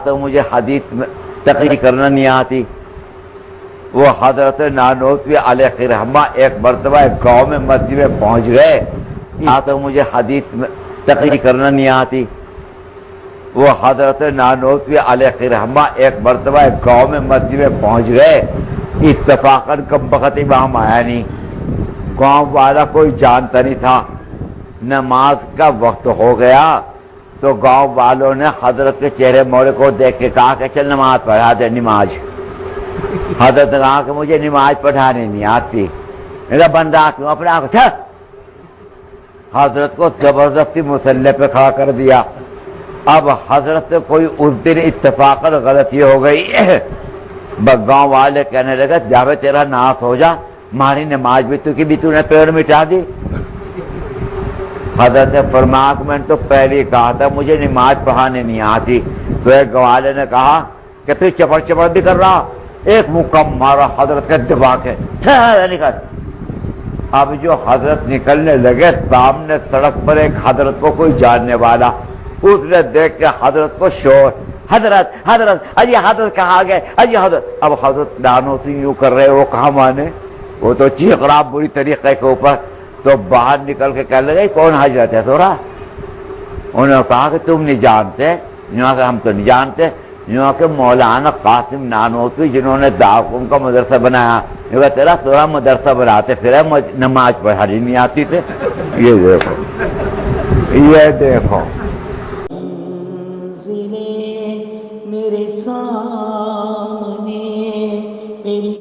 تو مجھے حدیث میں تقریر کرنا نہیں آتی. وہ حضرت نانوتوی علیہ رحمہ ایک مرتبہ ایک گاؤں میں مسجد میں پہنچ گئے. تو مجھے حدیث میں تقریر کرنا نہیں آتی. وہ حضرت نانوتوی علیہ رحمہ ایک مرتبہ ایک گاؤں میں مسجد میں پہنچ گئے. اتفاقاً کم بخت امام آیا نہیں. گاؤں والا کوئی جانتا نہیں تھا. نماز کا وقت ہو گیا تو گاؤں والوں نے حضرت کے چہرے موڑے کو دیکھ کے کہا کہ چل نماز پڑھا دے. نماز حضرت نے کہا کہ مجھے نماز پڑھانے نہیں آتی. میرا بندہ کیوں اپنے آپ کو حضرت کو زبردستی مسلح پہ کھڑا کر دیا. اب حضرت کوئی اس دن اتفاقاً غلطی ہو گئی. گاؤں والے کہنے لگے جاوے تیرا ناس ہو جا, ہماری نماز بھی تو نے پیڑ مٹا دی. حضرت نے فرمایا کہ میں نے تو پہلے ہی کہا تھا مجھے نماز پڑھانے نہیں آتی. تو ایک گوالے نے کہا کہ پھر چپڑ چپڑ بھی کر رہا. ایک مکم مارا حضرت کے دبا کے نکل. اب جو حضرت نکلنے لگے سامنے سڑک پر ایک حضرت کو کوئی جاننے والا, اس نے دیکھ کے حضرت کو شور, حضرت حضرت اجی حضرت کہاں گئے اجی حضرت. اب حضرت نانوتوی یوں کر رہے, وہ کہاں مانے, وہ تو چیخ رہا بری طریقے کے اوپر. تو باہر نکل کے کہنے لگے کون حضرت ہے تھوڑا. انہوں نے کہا کہ تم نہیں جانتے. کہ ہم تو نہیں جانتے. کہ مولانا قاسم نانوتوی جنہوں نے دارالعلوم کا مدرسہ بنایا, تیرا تھوڑا مدرسہ بناتے پھر نماز پڑھانی نہیں آتی تھے. یہ دیکھو